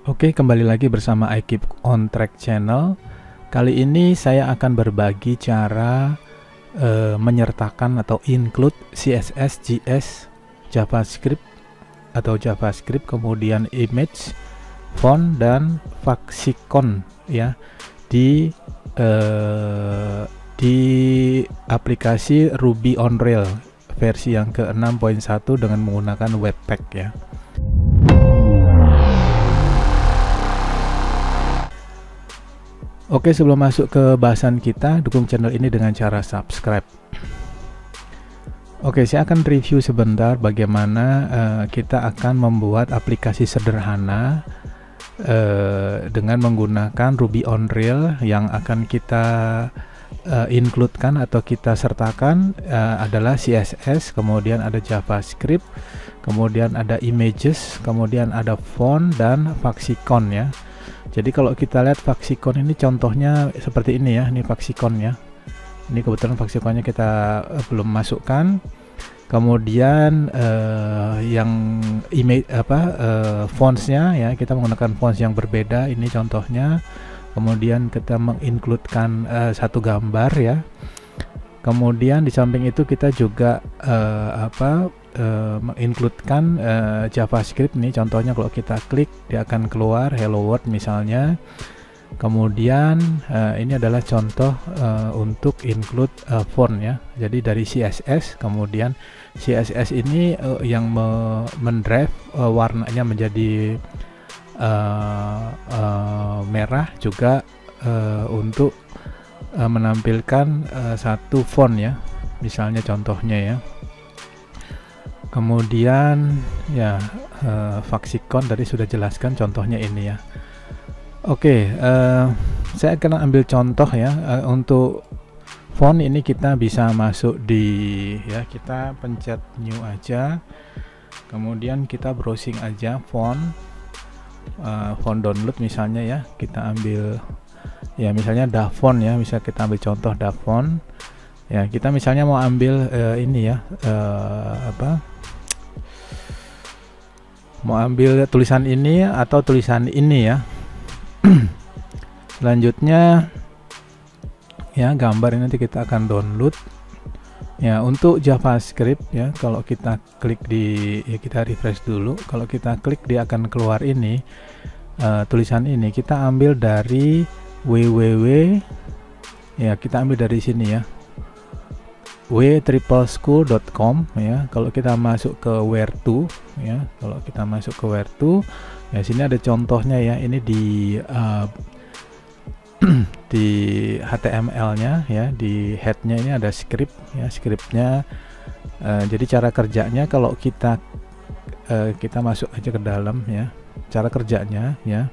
Oke, kembali lagi bersama I Keep On Track channel. Kali ini saya akan berbagi cara menyertakan atau include CSS, JS, JavaScript atau JavaScript, kemudian image, font dan Vaxicon ya di aplikasi Ruby on Rails versi yang ke-6.1 dengan menggunakan Webpack ya. Oke, sebelum masuk ke bahasan kita, dukung channel ini dengan cara subscribe. Oke, saya akan review sebentar bagaimana kita akan membuat aplikasi sederhana dengan menggunakan Ruby on Rails. Yang akan kita include-kan atau kita sertakan adalah CSS, kemudian ada JavaScript, kemudian ada images, kemudian ada font dan Vaxicon ya. Jadi kalau kita lihat Vaxicon ini contohnya seperti ini ya, ini Vaxicon ya. Ini kebetulan Vaxiconnya kita belum masukkan. Kemudian yang image fontsnya ya, kita menggunakan fonts yang berbeda. Ini contohnya. Kemudian kita mengincludekan satu gambar ya. Kemudian di samping itu kita juga mengincludekan JavaScript nih. Contohnya kalau kita klik dia akan keluar Hello World misalnya. Kemudian ini adalah contoh untuk include font ya. Jadi dari CSS, kemudian CSS ini yang mendrive warnanya menjadi merah juga untuk menampilkan satu font ya, misalnya contohnya ya. Kemudian ya Vaxicon tadi sudah jelaskan contohnya ini ya. Oke, saya akan ambil contoh ya. Untuk font ini kita bisa masuk di ya, kita pencet new aja, kemudian kita browsing aja font download misalnya ya. Kita ambil ya misalnya Dafont ya, bisa kita ambil contoh Dafont ya. Kita misalnya mau ambil ini ya, mau ambil tulisan ini atau tulisan ini ya. Selanjutnya ya, gambar ini nanti kita akan download ya. Untuk JavaScript ya, kalau kita klik di ya, kita refresh dulu. Kalau kita klik dia akan keluar ini tulisan ini. Kita ambil dari www ya, kita ambil dari sini ya, w-school.com ya. Kalau kita masuk ke where to ya, kalau kita masuk ke where to ya, sini ada contohnya ya. Ini di di HTML-nya ya, di head-nya ini ada script ya, scriptnya. Jadi cara kerjanya kalau kita masuk aja ke dalam ya, cara kerjanya ya.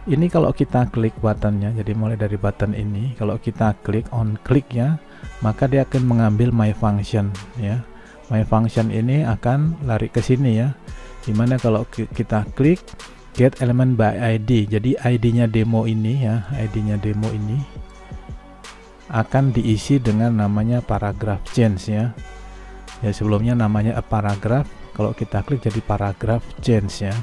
Ini kalau kita klik buttonnya, jadi mulai dari button ini, kalau kita klik on click ya, maka dia akan mengambil my function ya. My function ini akan lari ke sini ya, dimana kalau kita klik get element by ID, jadi ID-nya demo ini ya, ID-nya demo ini akan diisi dengan namanya paragraph change ya. Ya, sebelumnya namanya a paragraph, kalau kita klik jadi paragraph change ya.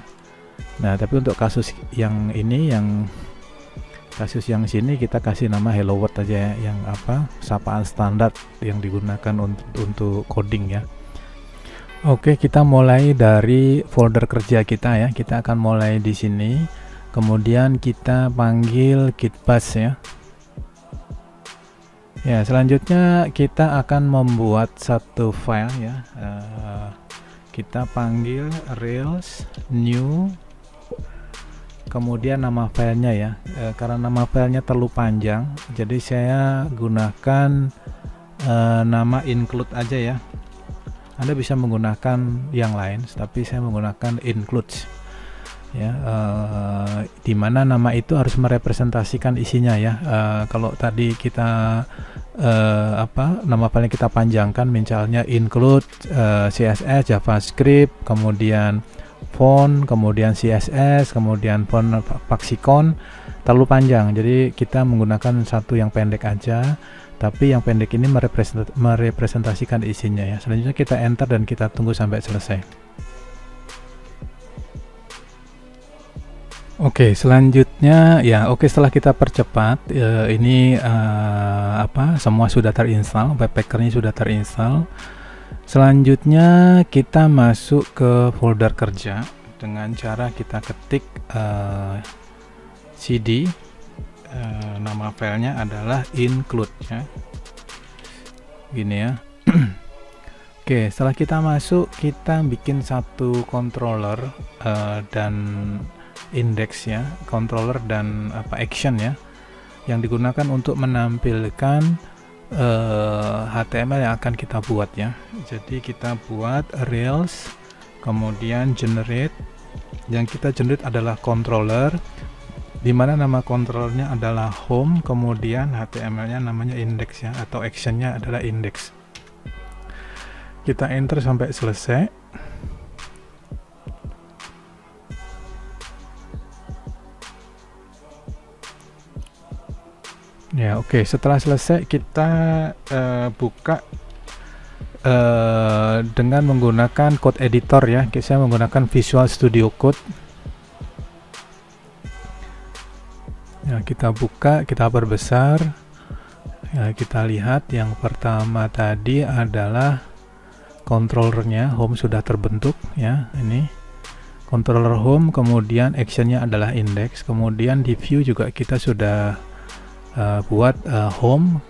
Nah, tapi untuk kasus yang ini, yang kasus yang sini kita kasih nama Hello World aja ya, yang sapaan standar yang digunakan untuk coding ya. Oke, kita mulai dari folder kerja kita ya. Kita akan mulai di sini. Kemudian kita panggil kitbash ya. Ya, selanjutnya kita akan membuat satu file ya. Kita panggil Rails new, kemudian nama filenya ya. Karena nama filenya terlalu panjang, jadi saya gunakan nama include aja ya. Anda bisa menggunakan yang lain, tapi saya menggunakan include ya, dimana nama itu harus merepresentasikan isinya ya. Kalau tadi kita nama filenya kita panjangkan, misalnya include CSS, JavaScript, kemudian font, kemudian CSS, kemudian font Vaxicon, terlalu panjang. Jadi kita menggunakan satu yang pendek aja, tapi yang pendek ini merepresentasikan isinya ya. Selanjutnya kita enter dan kita tunggu sampai selesai. Oke, selanjutnya ya, setelah kita percepat, ini semua sudah terinstall, Webpackernya sudah terinstall. Selanjutnya kita masuk ke folder kerja dengan cara kita ketik cd, nama filenya adalah include ya, gini ya. Oke, setelah kita masuk, kita bikin satu controller dan index ya, controller dan action ya, yang digunakan untuk menampilkan HTML yang akan kita buat ya. Jadi kita buat Rails, kemudian generate, yang kita generate adalah controller, dimana nama controllernya adalah home, kemudian HTML-nya namanya index ya, atau actionnya adalah index. Kita enter sampai selesai. Ya, oke. Setelah selesai kita buka dengan menggunakan code editor ya. Saya menggunakan Visual Studio Code. Ya, kita buka, kita perbesar. Ya, kita lihat yang pertama tadi adalah controllernya, home sudah terbentuk ya. Ini controller home, kemudian actionnya adalah index, kemudian di view juga kita sudah buat home,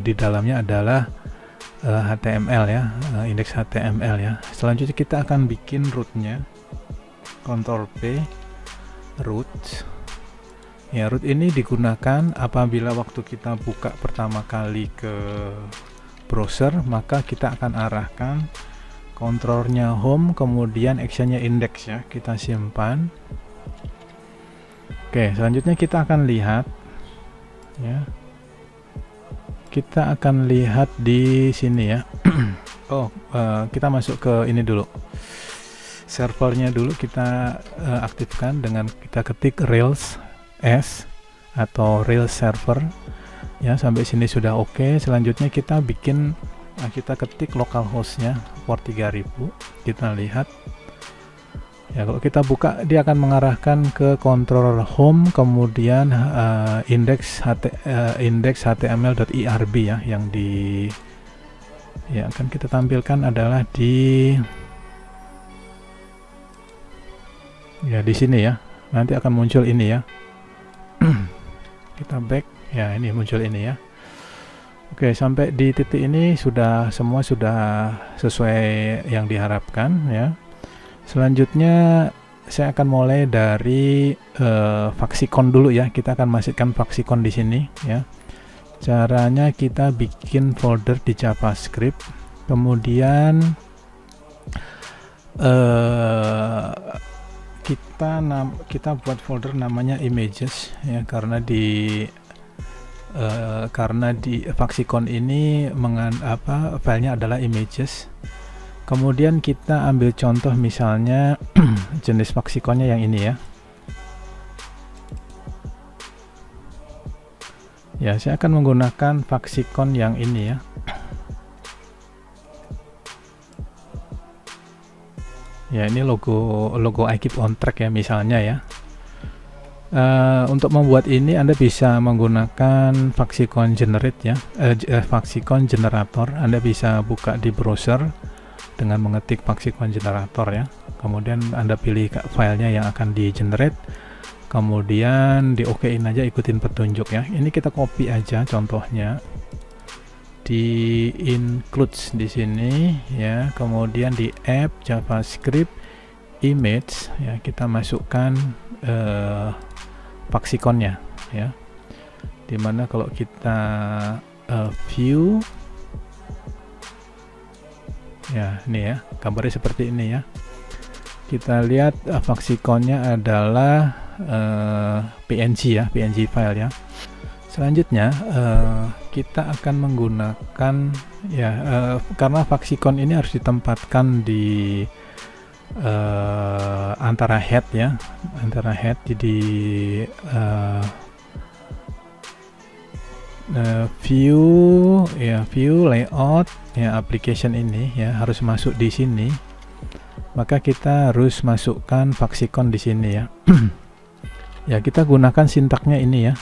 di dalamnya adalah HTML ya, indeks HTML ya. Selanjutnya kita akan bikin rootnya, Ctrl P, root ya. Root ini digunakan apabila waktu kita buka pertama kali ke browser, maka kita akan arahkan kontrolnya home, kemudian actionnya index ya. Kita simpan. Oke, selanjutnya kita akan lihat ya, kita akan lihat di sini ya. Kita masuk ke ini dulu, servernya dulu kita aktifkan dengan kita ketik Rails S atau Rails server ya. Sampai sini sudah oke. Selanjutnya kita bikin, kita ketik localhostnya port 3000. Kita lihat ya, kalau kita buka dia akan mengarahkan ke controller home, kemudian index html.irb ya, yang akan kita tampilkan adalah di sini ya. Nanti akan muncul ini ya. Kita back ya, ini muncul ini ya. Oke, sampai di titik ini semua sudah sesuai yang diharapkan ya. Selanjutnya saya akan mulai dari Vaxicon dulu ya. Kita akan masukkan Vaxicon di sini ya. Caranya kita bikin folder di JavaScript, kemudian kita buat folder namanya images ya, karena di Vaxicon ini filenya adalah images. Kemudian kita ambil contoh misalnya jenis Vaxiconnya yang ini ya. Ya, saya akan menggunakan Vaxicon yang ini ya. Ya, ini logo I Keep on Track ya misalnya ya. Untuk membuat ini Anda bisa menggunakan Vaxicon Generate ya, Vaxicon Generator. Anda bisa buka di browser dengan mengetik Vaxicon Generator ya. Kemudian Anda pilih filenya yang akan di generate, kemudian di OK-in aja, ikutin petunjuk ya. Ini kita copy aja contohnya di includes di sini ya, kemudian di app JavaScript image ya, kita masukkan Vaxiconnya ya, dimana kalau kita view ya, ini ya gambarnya seperti ini ya. Kita lihat Vaxiconnya adalah PNG ya, PNG file ya. Selanjutnya kita akan menggunakan ya, karena Vaxicon ini harus ditempatkan di antara head ya, antara head di view ya, view layout ya, application ini ya harus masuk di sini. Maka kita harus masukkan Vaxicon di sini ya. Ya, kita gunakan sintaknya ini ya,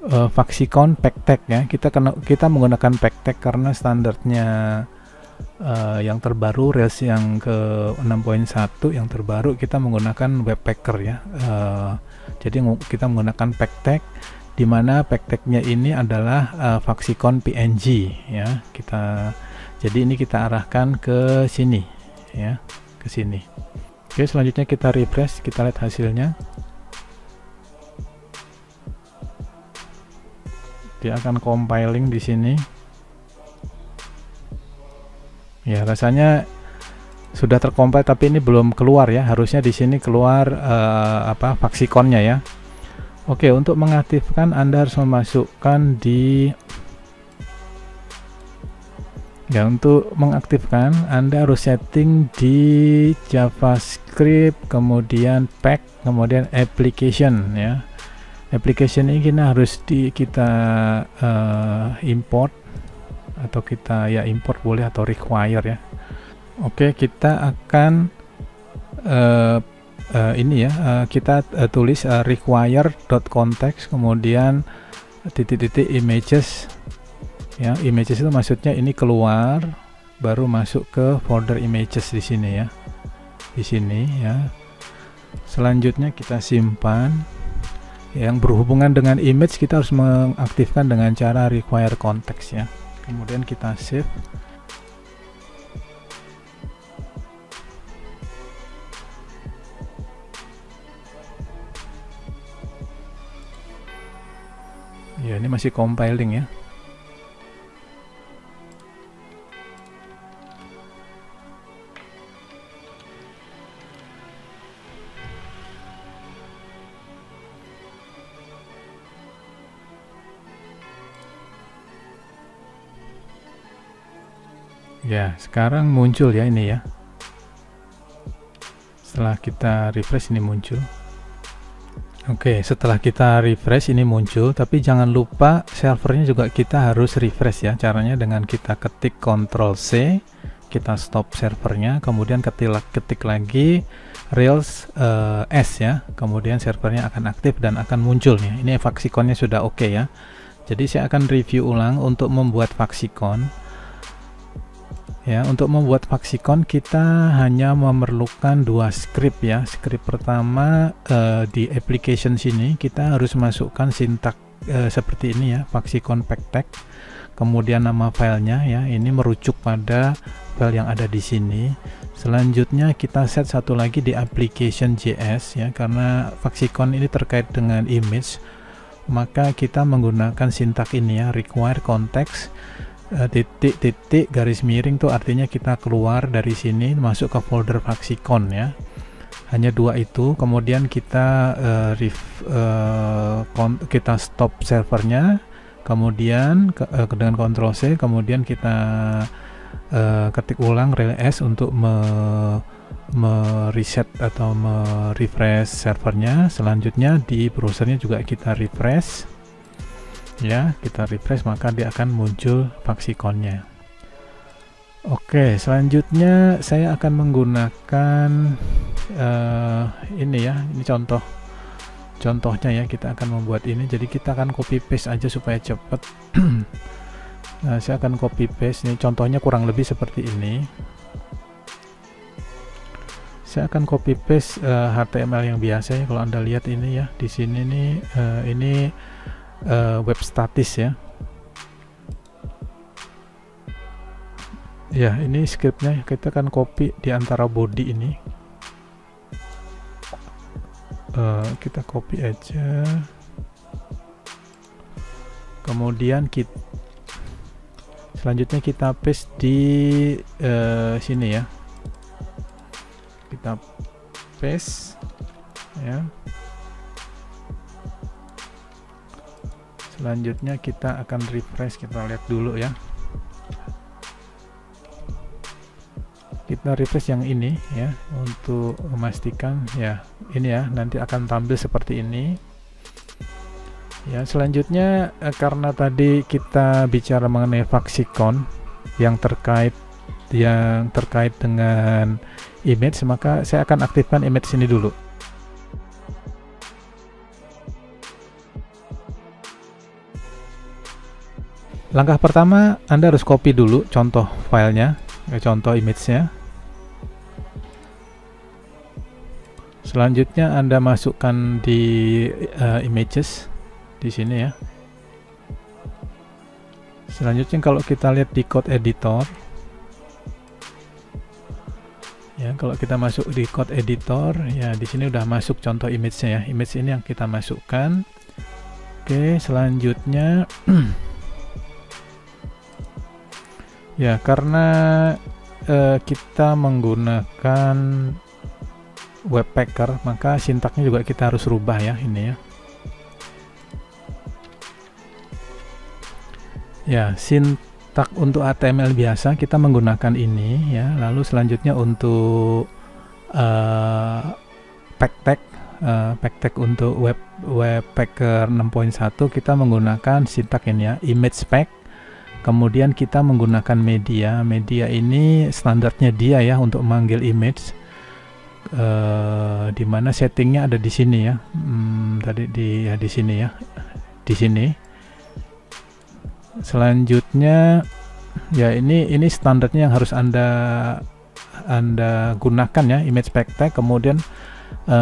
Vaxicon Packtag ya. Kita menggunakan Packtag karena standarnya yang terbaru, Rails yang ke 6.1 yang terbaru, kita menggunakan Webpacker ya. Jadi kita menggunakan Packtag, di mana Packtag-nya ini adalah Vaxicon PNG ya. Jadi ini kita arahkan ke sini ya, ke sini. Oke, selanjutnya kita refresh, kita lihat hasilnya. Dia akan compiling di sini. Ya, rasanya sudah tercompile tapi ini belum keluar ya. Harusnya di sini keluar Vaxiconnya ya. Oke, untuk mengaktifkan Anda harus memasukkan di untuk mengaktifkan Anda harus setting di JavaScript, kemudian pack, kemudian application ya. Application ini kita import, atau kita ya import boleh, atau require ya. Oke, kita akan kita tulis require.context, kemudian titik-titik images ya. Images itu maksudnya ini keluar baru masuk ke folder images di sini ya, di sini ya. Selanjutnya kita simpan. Yang berhubungan dengan image kita harus mengaktifkan dengan cara require context ya. Kemudian kita save. Ya, ini masih compiling ya. Ya, sekarang muncul ya ini ya. Setelah kita refresh ini muncul. Oke, setelah kita refresh ini muncul, tapi jangan lupa servernya juga kita harus refresh ya. Caranya dengan kita ketik Ctrl C, kita stop servernya, kemudian ketik lagi Rails S ya. Kemudian servernya akan aktif dan akan muncul nih. Ini Vaxiconnya sudah oke ya. Jadi saya akan review ulang untuk membuat Vaxicon. Ya, untuk membuat Vaxicon kita hanya memerlukan dua script ya. Script pertama di application sini kita harus masukkan sintak seperti ini ya, Vaxicon Packtag. Kemudian nama filenya ya, ini merujuk pada file yang ada di sini. Selanjutnya kita set satu lagi di application.js ya, karena Vaxicon ini terkait dengan image, maka kita menggunakan sintak ini ya, require context titik garis miring tuh artinya kita keluar dari sini masuk ke folder Vaxicon ya. Hanya dua itu. Kemudian kita kita stop servernya, kemudian dengan Ctrl C, kemudian kita ketik ulang Rails S untuk mereset atau merefresh servernya. Selanjutnya di browsernya juga kita refresh ya, kita refresh, maka dia akan muncul Vaxiconnya. Oke, selanjutnya saya akan menggunakan ini ya, ini contohnya ya. Kita akan membuat ini, jadi kita akan copy paste aja supaya cepat. Nah, saya akan copy paste ini, contohnya kurang lebih seperti ini. Saya akan copy paste HTML yang biasa ya. Kalau Anda lihat ini ya, di sini nih ini web statis ya. Ya, ini scriptnya kita akan copy di antara body ini. Kita copy aja. Kemudian selanjutnya kita paste di sini ya. Kita paste ya. Selanjutnya kita akan refresh, kita lihat dulu ya. Kita refresh yang ini ya untuk memastikan ya, ini ya nanti akan tampil seperti ini. Ya, selanjutnya karena tadi kita bicara mengenai Vaxicon yang terkait dengan image, maka saya akan aktifkan image ini dulu. Langkah pertama, Anda harus copy dulu contoh filenya, contoh image-nya. Selanjutnya Anda masukkan di images di sini ya. Selanjutnya kalau kita lihat di code editor, ya kalau kita masuk di code editor, ya di sini udah masuk contoh image-nya ya. Image ini yang kita masukkan. Oke, selanjutnya ya karena kita menggunakan Webpacker, maka sintaknya juga kita harus rubah ya ini ya. Ya, sintak untuk HTML biasa kita menggunakan ini ya. Lalu selanjutnya untuk pack untuk Webpacker 6.1 kita menggunakan sintak ini ya, image pack. Kemudian kita menggunakan media ini standarnya dia ya untuk memanggil image. Dimana settingnya ada di sini ya, tadi di sini ya, di sini. Selanjutnya ya ini standarnya yang harus anda gunakan ya, image pack tag. Kemudian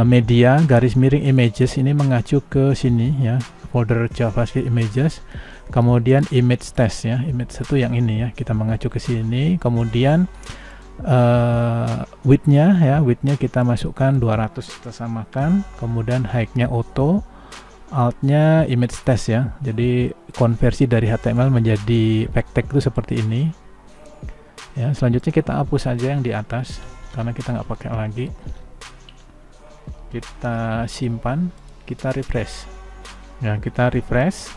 media garis miring images ini mengacu ke sini ya, folder JavaScript images. Kemudian image test ya, image satu yang ini ya, kita mengacu ke sini. Kemudian widthnya kita masukkan 200, kita samakan. Kemudian height-nya auto, alt-nya image test ya, jadi konversi dari HTML menjadi pack tag itu seperti ini ya. Selanjutnya kita hapus saja yang di atas karena kita nggak pakai lagi. Kita simpan, kita refresh ya, kita refresh,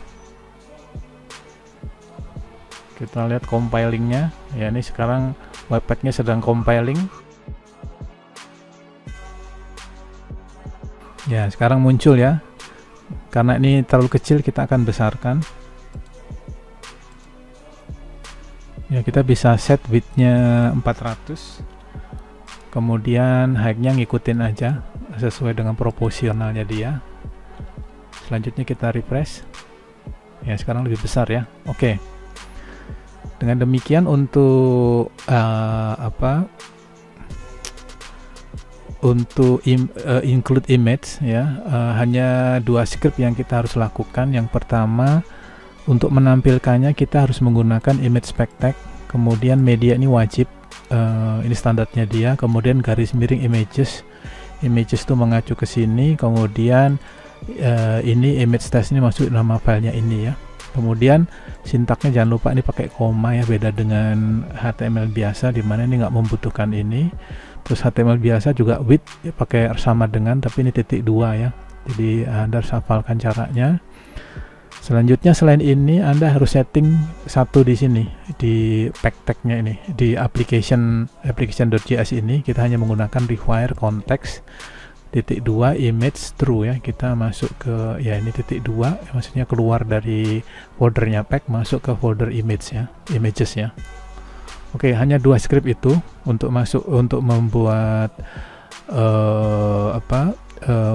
kita lihat compilingnya ya. Ini sekarang Webpack-nya sedang compiling ya, sekarang muncul ya. Karena ini terlalu kecil, kita akan besarkan ya. Kita bisa set width-nya 400, kemudian height-nya ngikutin aja sesuai dengan proporsionalnya dia. Selanjutnya kita refresh ya, sekarang lebih besar ya. Oke. Dengan demikian untuk include image ya, hanya dua script yang kita harus lakukan. Yang pertama, untuk menampilkannya kita harus menggunakan image pack tag. Kemudian media ini wajib, ini standarnya dia. Kemudian garis miring images itu mengacu ke sini. Kemudian ini image test ini masuk nama filenya ini ya. Kemudian sintaknya jangan lupa ini pakai koma ya, beda dengan HTML biasa dimana ini nggak membutuhkan ini. Terus HTML biasa juga width ya, pakai sama dengan, tapi ini titik 2 ya. Jadi Anda harus hafalkan caranya. Selanjutnya selain ini Anda harus setting satu di sini di pack tag-nya ini, di application.js ini kita hanya menggunakan require context titik 2 image true ya. Kita masuk ke ya ini titik 2, maksudnya keluar dari foldernya pack masuk ke folder image ya, images ya. Oke, hanya dua script itu untuk untuk membuat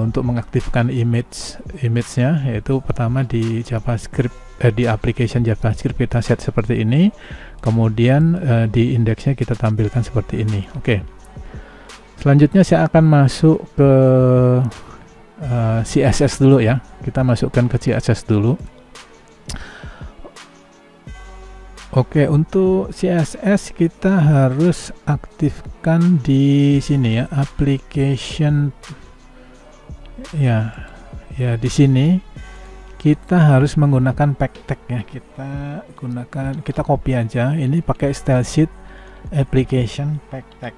untuk mengaktifkan image-nya, yaitu pertama di JavaScript di application JavaScript kita set seperti ini. Kemudian di indeksnya kita tampilkan seperti ini. Oke. Selanjutnya saya akan masuk ke CSS dulu ya. Kita masukkan ke CSS dulu. Oke, untuk CSS kita harus aktifkan di sini ya, application ya. Ya, di sini kita harus menggunakan pack tag ya. Kita copy aja. Ini pakai style sheet application pack tag.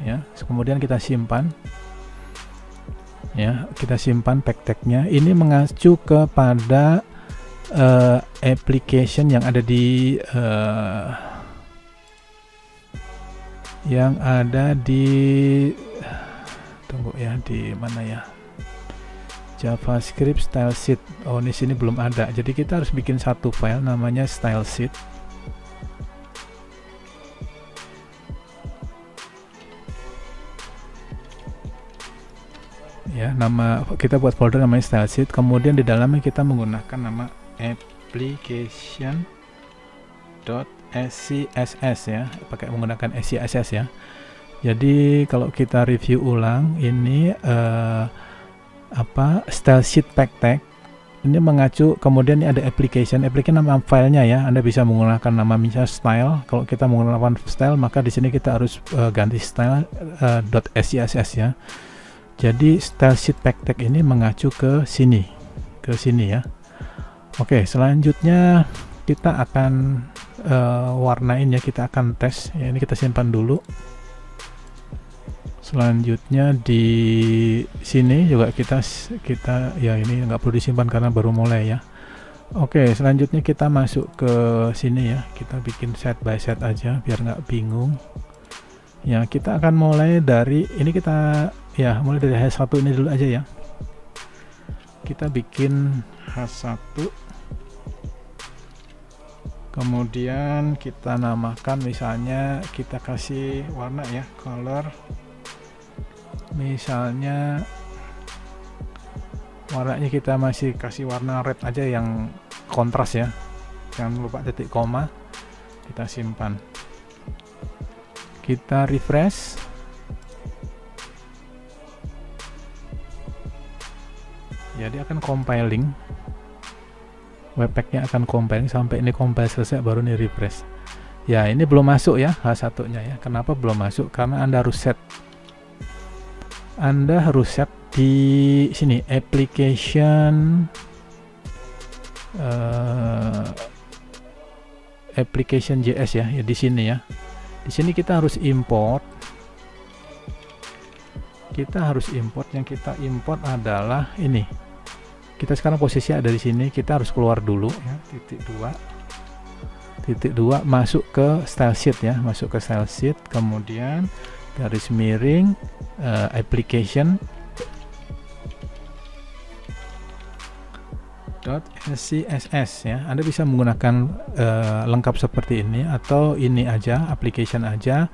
Ya, kemudian kita simpan ya, kita simpan pack tag-nya. Ini mengacu kepada application yang ada di tunggu ya, di mana ya, JavaScript style sheet. Oh, di sini belum ada, jadi kita harus bikin satu file namanya style sheet. Ya, nama kita buat folder namanya style sheet. Kemudian di dalamnya kita menggunakan nama application.scss ya, pakai menggunakan scss ya. Jadi kalau kita review ulang ini style sheet pack tag ini mengacu, kemudian ini ada application nama filenya ya. Anda bisa menggunakan nama misalnya style. Kalau kita menggunakan style, maka di sini kita harus ganti style .scss ya. Jadi style sheet pack tag ini mengacu ke sini ya. Oke, selanjutnya kita akan warnain ya, kita akan tes ya. Ini kita simpan dulu. Selanjutnya di sini juga kita ya, ini nggak perlu disimpan karena baru mulai ya. Oke, selanjutnya kita masuk ke sini ya, kita bikin set by set aja biar nggak bingung ya. Kita akan mulai dari ini, kita ya mulai dari H1 ini dulu aja ya. Kita bikin H1, kemudian kita namakan, misalnya kita kasih warna ya, color, misalnya warnanya kita masih kasih warna red aja yang kontras ya, jangan lupa titik koma. Kita simpan, kita refresh. Jadi akan compiling, webpacknya akan compiling sampai ini compile selesai, baru ini refresh ya. Ini belum masuk ya H1 nya ya. Kenapa belum masuk? Karena Anda harus set di sini application JS ya, di sini ya. Di sini kita harus import. Yang kita import adalah ini. Kita sekarang posisi ada di sini, kita harus keluar dulu ya, titik 2 masuk ke style sheet ya, kemudian garis miring application .scss ya. Anda bisa menggunakan lengkap seperti ini, atau ini aja, application aja.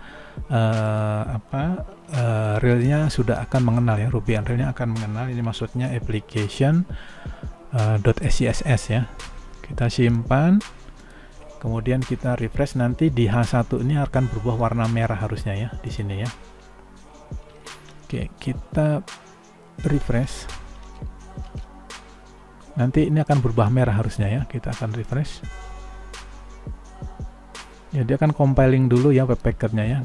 Realnya sudah akan mengenal ya, Ruby on Rails akan mengenal. Ini maksudnya application .scss ya. Kita simpan, kemudian kita refresh. Nanti di H1 ini akan berubah warna merah harusnya ya, di sini ya. Oke, kita refresh. Nanti ini akan berubah merah harusnya ya. Kita akan refresh. Ya, dia akan compiling dulu ya webpackernya ya.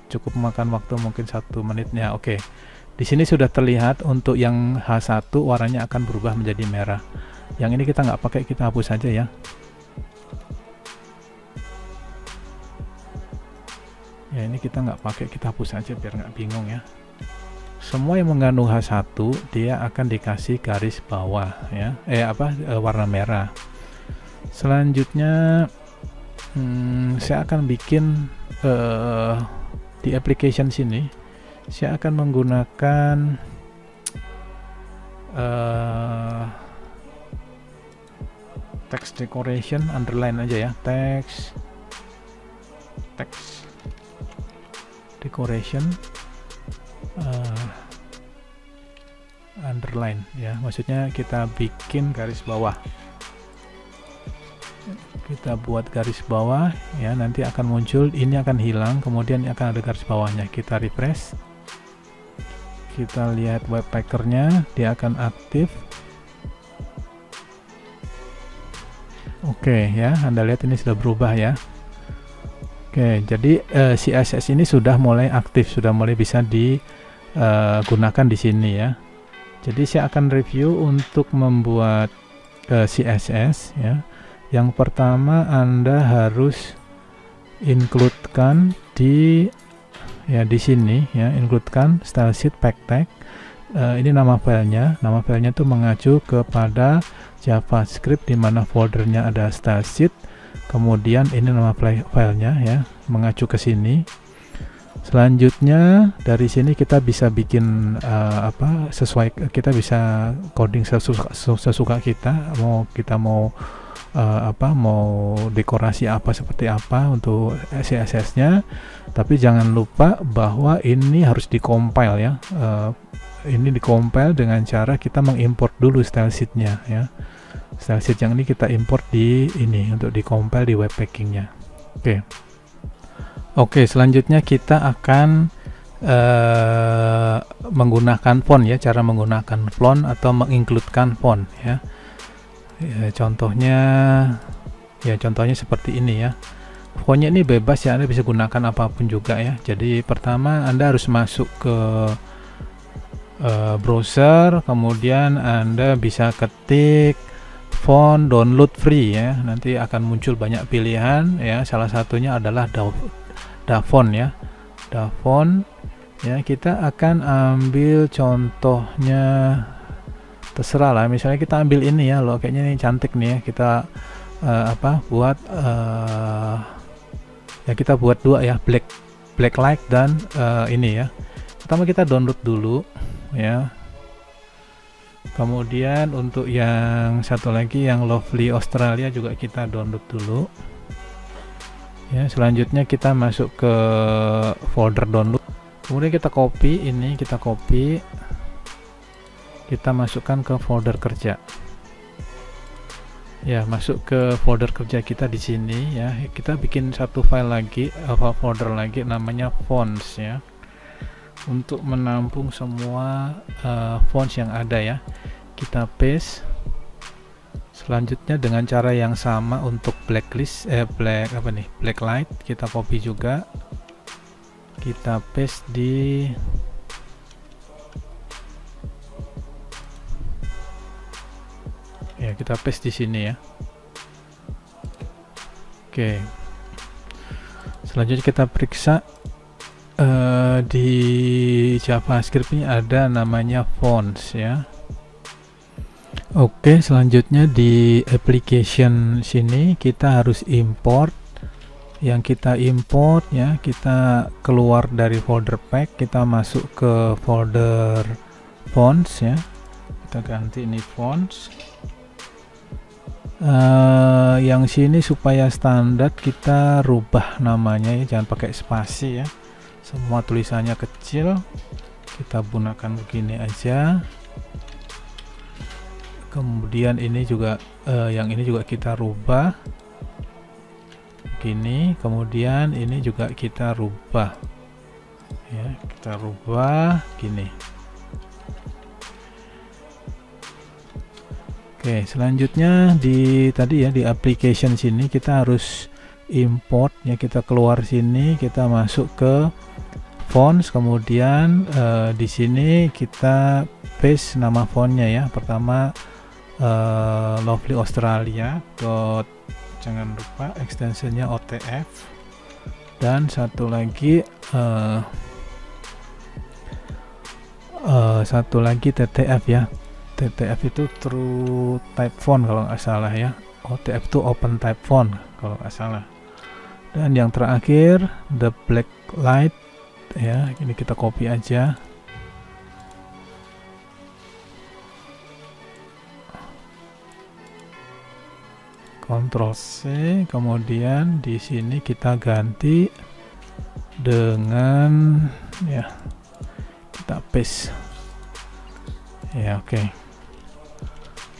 Cukup makan waktu mungkin 1 menitnya. Oke, di sini sudah terlihat untuk yang H1 warnanya akan berubah menjadi merah. Yang ini kita nggak pakai, kita hapus saja ya. Ya, ini kita nggak pakai, kita hapus saja biar nggak bingung ya. Semua yang mengandung H1 dia akan dikasih garis bawah ya, warna merah. Selanjutnya saya akan bikin di application sini, saya akan menggunakan text decoration, underline aja ya, text decoration underline ya, maksudnya kita bikin garis bawah, kita buat garis bawah ya. Nanti akan muncul, ini akan hilang, kemudian akan ada garis bawahnya. Kita refresh, kita lihat webpackernya, dia akan aktif. Oke ya, Anda lihat ini sudah berubah ya. Oke, jadi CSS ini sudah mulai aktif, sudah mulai bisa digunakan di sini ya. Jadi saya akan review untuk membuat CSS ya. Yang pertama, Anda harus include-kan di sini ya, include-kan style sheet pack tag. Ini nama filenya. Nama filenya itu mengacu kepada JavaScript di mana foldernya ada style sheet. Kemudian ini nama filenya ya, mengacu ke sini. Selanjutnya dari sini kita bisa bikin sesuai, kita bisa coding sesuka kita. Mau dekorasi apa, seperti apa untuk CSS-nya. Tapi jangan lupa bahwa ini harus di-compile ya. Ini di-compile dengan cara kita mengimport dulu style sheet-nya ya. style sheet yang ini kita import di ini untuk di compile di webpackingnya. Oke, selanjutnya kita akan menggunakan font ya, cara menggunakan font atau mengincludekan font ya. Contohnya seperti ini ya. Fontnya ini bebas ya, Anda bisa gunakan apapun juga ya. Jadi pertama Anda harus masuk ke browser, kemudian Anda bisa ketik font download free ya. Nanti akan muncul banyak pilihan ya. Salah satunya adalah Dafont ya. Dafont ya, kita akan ambil contohnya, terserah lah, misalnya kita ambil ini ya, loh kayaknya ini cantik nih ya, kita buat ya, kita buat dua ya, black light dan ini ya. Pertama kita download dulu ya, kemudian untuk yang satu lagi yang Lovely Australia juga kita download dulu ya. Selanjutnya kita masuk ke folder download, kemudian kita copy ini, kita masukkan ke folder kerja ya, masuk ke folder kerja kita di sini ya. Kita bikin satu file lagi, folder lagi namanya fonts ya, untuk menampung semua fonts yang ada ya. Kita paste. Selanjutnya dengan cara yang sama untuk blacklist black light, kita copy juga, kita paste di ya, kita paste di sini ya. Oke, selanjutnya kita periksa di JavaScript ini ada namanya fonts ya. Oke, selanjutnya di application sini kita harus import. Yang kita import ya, kita keluar dari folder pack, kita masuk ke folder fonts ya. Kita ganti ini fonts. Yang sini supaya standar kita rubah namanya ya, jangan pakai spasi ya. Semua tulisannya kecil, kita gunakan begini aja. Kemudian ini juga yang ini juga kita rubah gini, kemudian ini juga kita rubah ya, kita rubah gini. Oke, selanjutnya di application sini kita harus import ya, kita keluar sini, kita masuk ke fonts, kemudian di sini kita paste nama fontnya ya. Pertama Lovely Australia jangan lupa extensionnya OTF, dan satu lagi TTF ya. TTF itu True Type Font kalau nggak salah ya. OTF itu Open Type Font kalau nggak salah. Dan yang terakhir the black light ya, ini kita copy aja. Ctrl C, kemudian di sini kita ganti dengan ya, kita paste ya. Oke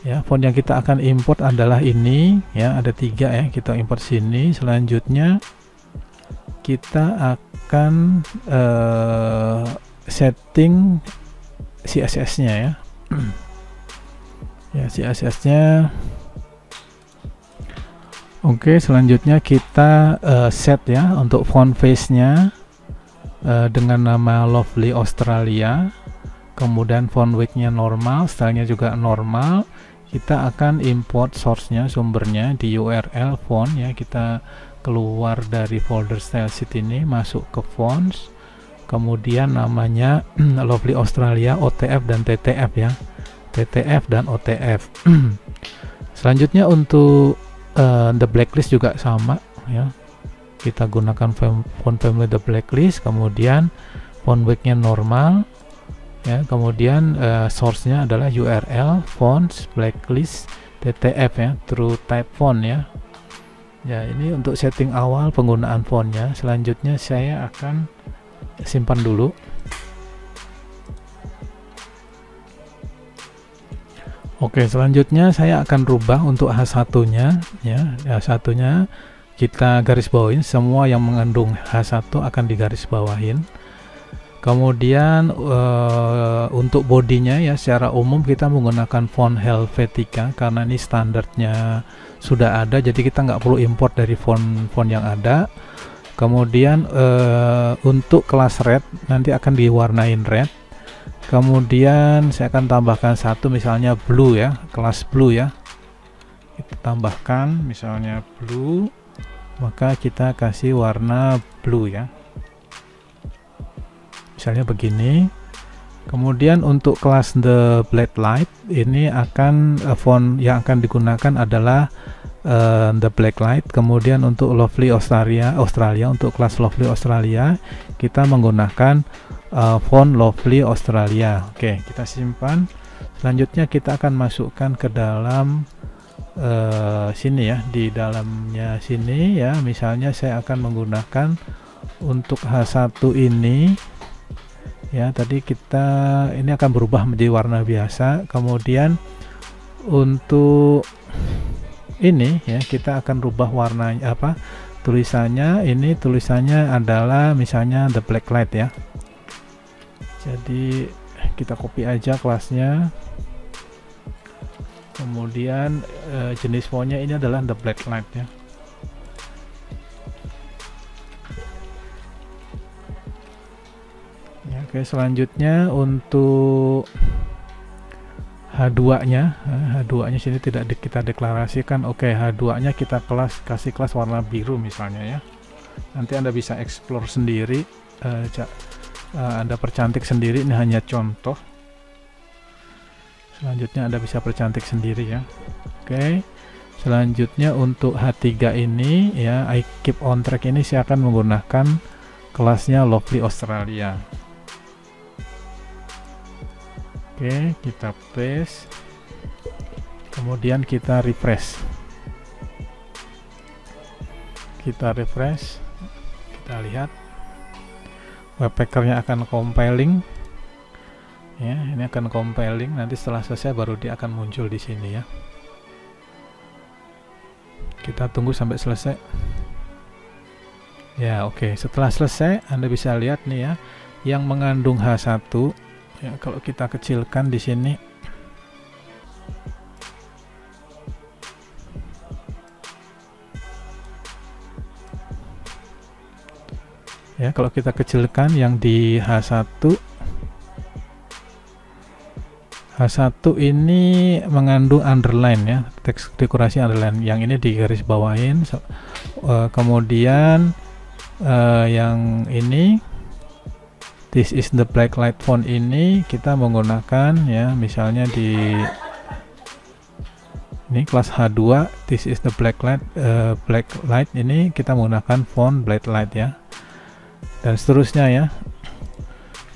ya, font yang kita akan import adalah ini ya, ada 3 ya, kita import sini. Selanjutnya kita akan setting CSS nya ya. Ya, CSS nya. Oke, selanjutnya kita set ya untuk font face nya dengan nama Lovely Australia, kemudian font weight nya normal, stylenya juga normal. Kita akan import source nya, sumbernya di URL font ya. Kita keluar dari folder style sheet ini, masuk ke fonts, kemudian namanya Lovely Australia OTF dan TTF ya, TTF dan OTF. Selanjutnya untuk the blacklist juga sama ya, kita gunakan font family the blacklist, kemudian font weight nya normal ya, kemudian source nya adalah URL fonts blacklist TTF ya, True Type Font ya. Ya, ini untuk setting awal penggunaan fontnya. Selanjutnya saya akan simpan dulu. Oke, selanjutnya saya akan rubah untuk H1-nya ya. H1-nya kita garis bawahin, semua yang mengandung H1 akan digaris bawahin. Kemudian untuk bodinya ya, secara umum kita menggunakan font Helvetica karena ini standarnya sudah ada, jadi kita nggak perlu import dari font yang ada. Kemudian untuk kelas red nanti akan diwarnain red. Kemudian saya akan tambahkan satu, misalnya blue ya, kelas blue ya, kita tambahkan misalnya blue, maka kita kasih warna blue ya, misalnya begini. Kemudian untuk kelas the black light ini akan font yang akan digunakan adalah the black light. Kemudian untuk Lovely Australia untuk kelas Lovely Australia kita menggunakan font Lovely Australia. Oke, kita simpan. Selanjutnya kita akan masukkan ke dalam sini ya, di dalamnya sini ya. Misalnya saya akan menggunakan untuk H1 ini ya, tadi kita ini akan berubah menjadi warna biasa. Kemudian untuk ini ya, kita akan rubah warnanya apa, tulisannya. Ini tulisannya adalah misalnya the black light ya. Jadi kita copy aja kelasnya, kemudian jenis fontnya ini adalah the black light ya. Oke, selanjutnya untuk H2-nya, H2-nya sini tidak kita deklarasikan. Oke, H2-nya kita kasih kelas warna biru misalnya ya. Nanti Anda bisa explore sendiri, Anda percantik sendiri, ini hanya contoh. Selanjutnya Anda bisa percantik sendiri ya. Oke. Selanjutnya untuk H3 ini ya, I keep on track ini saya akan menggunakan kelasnya Lovely Australia. Oke, kita paste. Kemudian kita refresh. Kita lihat webpackernya akan compiling ya, ini akan compiling. Nanti setelah selesai baru dia akan muncul di sini ya. Kita tunggu sampai selesai ya. Oke, setelah selesai Anda bisa lihat nih ya, yang mengandung H1 ya, kalau kita kecilkan di sini ya, kalau kita kecilkan yang di H1 ini mengandung underline ya, teks dekorasi underline, yang ini digaris bawahin. Kemudian yang ini this is the black light font ini kita menggunakan ya, misalnya di ini kelas H2 this is the black light ini kita menggunakan font black light ya, dan seterusnya ya.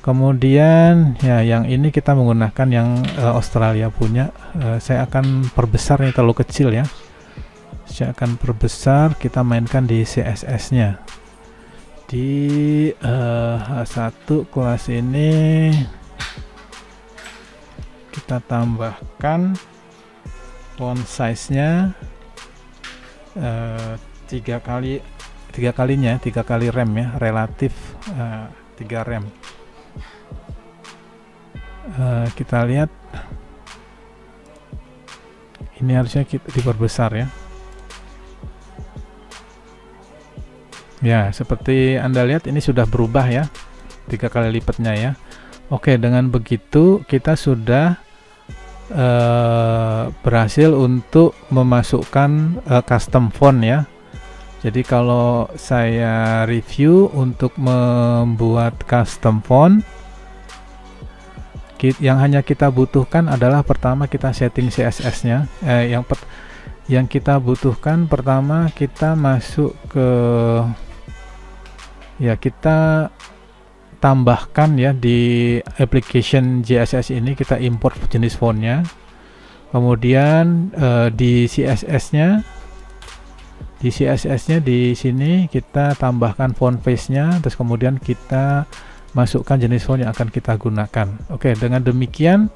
Kemudian ya, yang ini kita menggunakan yang Australia punya. Saya akan perbesar, ini terlalu kecil ya, saya akan perbesar. Kita mainkan di CSS nya di H1 kelas ini, kita tambahkan font size nya 3 kali rem ya, relatif 3 rem. Kita lihat ini harusnya kita diperbesar ya. Ya, seperti Anda lihat ini sudah berubah ya, 3 kali lipatnya ya. Oke, dengan begitu kita sudah berhasil untuk memasukkan custom font ya. Jadi kalau saya review untuk membuat custom font, yang hanya kita butuhkan adalah pertama kita setting CSS nya. Yang kita butuhkan pertama kita masuk ke ya, kita tambahkan ya di application JSS ini, kita import jenis fontnya. Kemudian di CSS nya di sini kita tambahkan font face nya, terus kemudian kita masukkan jenis font yang akan kita gunakan. Oke, dengan demikian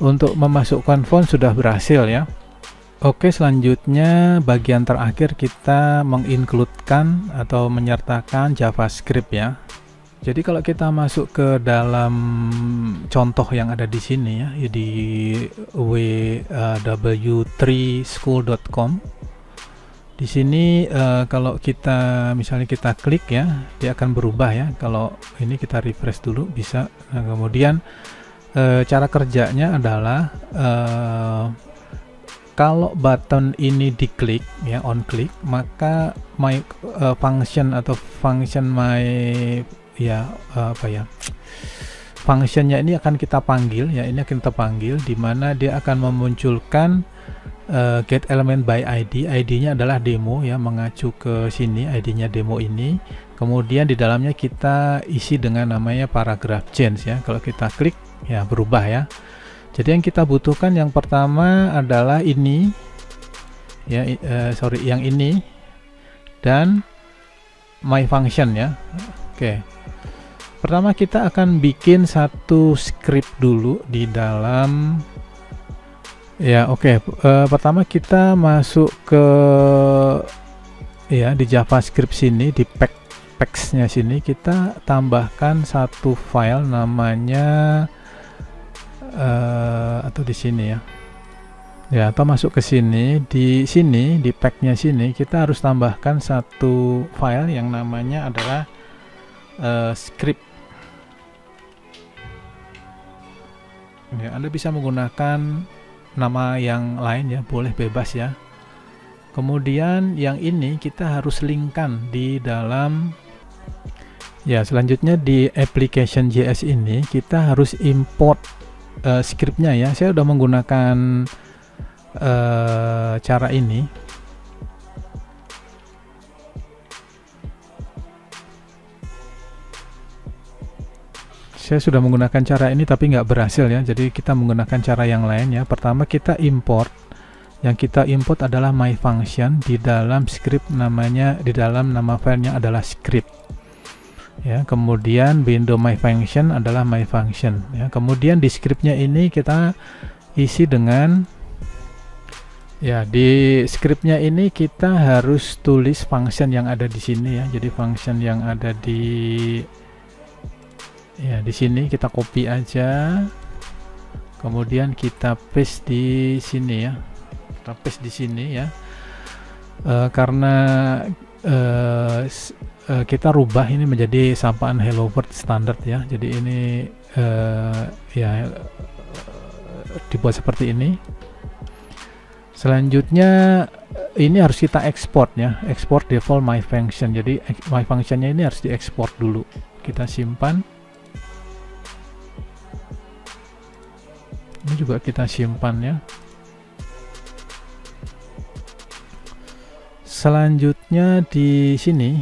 Untuk memasukkan font sudah berhasil ya. Oke, selanjutnya bagian terakhir kita mengincludekan atau menyertakan JavaScript ya. Jadi kalau kita masuk ke dalam contoh yang ada di sini ya, di w3school.com. Di sini kalau kita misalnya kita klik ya, dia akan berubah ya. Kalau ini kita refresh dulu bisa. Nah, kemudian cara kerjanya adalah kalau button ini diklik ya, on click, maka my function atau function my ya apa ya, functionnya ini akan kita panggil ya, ini akan kita panggil, di mana dia akan memunculkan get element by ID. ID-nya adalah demo ya, mengacu ke sini, ID-nya demo ini. Kemudian di dalamnya kita isi dengan namanya paragraph change ya. Kalau kita klik ya berubah ya. Jadi yang kita butuhkan yang pertama adalah ini ya, yang ini dan my function ya. Oke. Pertama kita akan bikin satu script dulu di dalam ya. Oke. Pertama kita masuk ke ya di JavaScript sini, di packs-nya sini kita tambahkan satu file namanya atau di sini ya, atau masuk ke sini, di packnya sini kita harus tambahkan satu file yang namanya adalah script ya. Anda bisa menggunakan nama yang lain ya, boleh bebas ya. Kemudian yang ini kita harus linkkan di dalam ya. Selanjutnya di application.js ini kita harus import scriptnya ya. Saya sudah menggunakan cara ini. Saya sudah menggunakan cara ini tapi nggak berhasil ya. Jadi kita menggunakan cara yang lain ya. Pertama kita import. Yang kita import adalah my function di dalam script, namanya di dalam nama filenya adalah script. Ya, kemudian window my function adalah my function ya. Kemudian di scriptnya ini kita isi dengan ya, di scriptnya ini kita harus tulis function yang ada di sini ya. Jadi function yang ada di ya di sini kita copy aja, kemudian kita paste di sini ya. Kita paste di sini ya. Karena kita rubah ini menjadi sapaan Hello World standar ya. Jadi ini ya dibuat seperti ini. Selanjutnya ini harus kita ekspor ya, export default my function. Jadi my functionnya ini harus diekspor dulu. Kita simpan. Ini juga kita simpan ya. Selanjutnya di sini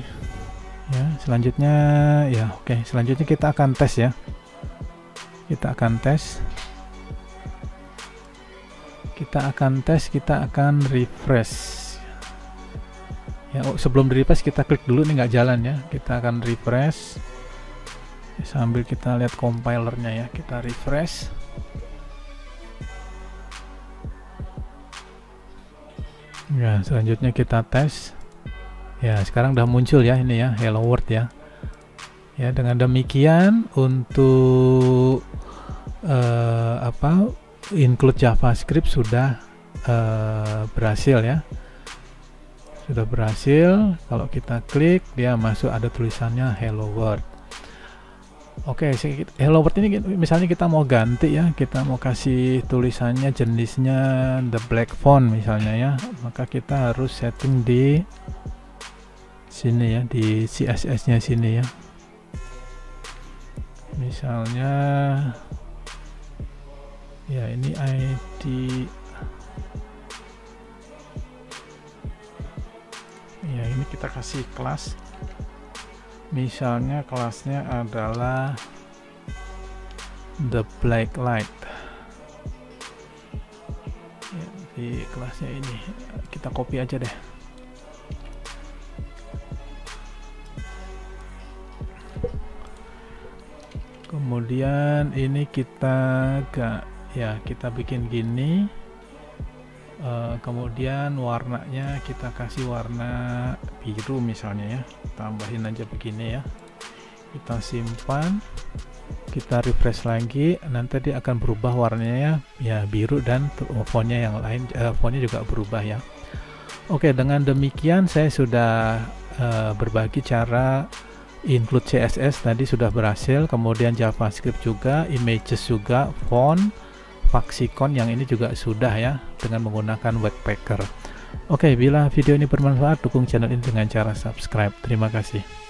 ya, selanjutnya ya, oke. Selanjutnya kita akan tes ya. Kita akan tes. Kita akan refresh ya. Sebelum di refresh kita klik dulu, nih nggak jalan ya. Kita akan refresh sambil kita lihat compilernya ya. Kita refresh. Ya, selanjutnya kita tes. Ya, sekarang udah muncul ya ini ya, Hello World ya. Ya, dengan demikian untuk include JavaScript sudah berhasil ya. Sudah berhasil. Kalau kita klik, dia masuk, ada tulisannya Hello World. Oke, Hello World ini misalnya kita mau ganti ya, kita mau kasih tulisannya jenisnya the black font misalnya ya, maka kita harus setting di sini ya, di CSS-nya sini ya. Misalnya ya ini ID ya, ini kita kasih kelas. Misalnya kelasnya adalah the black light ya, di kelasnya ini kita copy aja deh. Kemudian ini kita ya kita bikin gini. Kemudian warnanya kita kasih warna biru misalnya ya, tambahin aja begini ya, kita simpan, kita refresh lagi, nanti dia akan berubah warnanya ya biru, dan fontnya yang lain, fontnya juga berubah ya. Oke, dengan demikian saya sudah berbagi cara include CSS tadi sudah berhasil, kemudian JavaScript juga, images juga, font, Vaxicon yang ini juga sudah ya, dengan menggunakan Webpacker. Oke, bila video ini bermanfaat, dukung channel ini dengan cara subscribe. Terima kasih.